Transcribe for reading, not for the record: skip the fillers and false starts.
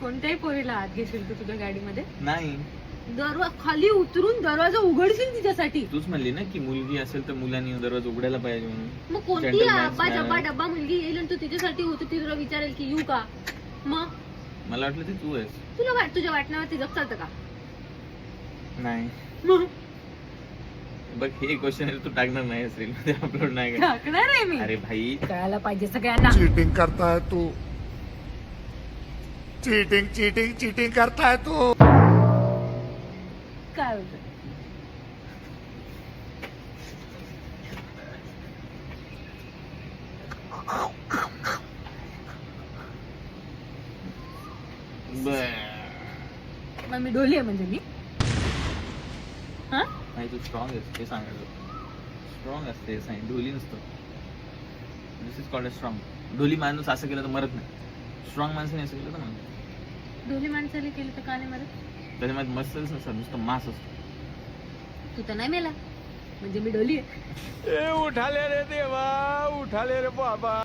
कोणत्याही पोरीला आत घेशील तू तुझ्या गाडीमध्ये? नाही, खाली उतरून दरवाजा उघडशील तिच्यासाठी? तूच म्हणली ना की मुलगी असेल तर मुलांनी दरवाजा उघडायला पाहिजे म्हणून. मग कोणती अब्बा जब्बा डब्बा मुलगी येईल आणि तू तिच्यासाठी होती, ती तुला विचारेल की येऊ का? मग मला वाटलं ते तू आहेस. तुला तुझ्या वाटण्यावरती जग चालतं का? नाही मग बघ, हे क्वेश्चन तू टाकणार नाही रील मध्ये, अपलोड नाही करणार. टाकणार आहे मी. अरे भाई, कळायला पाहिजे सगळ्यांना. चीटिंग करता है तू, चीटिंग चीटिंग चीटिंग करता है तू. काय होतं? मग मी ढोली आहे म्हणजे मी? हा? नाही, तू स्ट्रॉंग आहेस ते सांगायचं. स्ट्रॉंग असते सांग, ढोली नसतं. दिस इज कॉल्ड स्ट्रॉंग. ढोली माणूस असं केलं तर मरत नाही, स्ट्रॉंग माणसाने असं केलं तर मरत. ढोली माणसाने केलं तर का नाही मरत? त्याच्यामध्ये मसल्स नसतात, नुसतं मांस असतं. तू तर नाही मेला म्हणजे मी ढोली आहे. उठाले रे देवा, उठाले रे बाबा.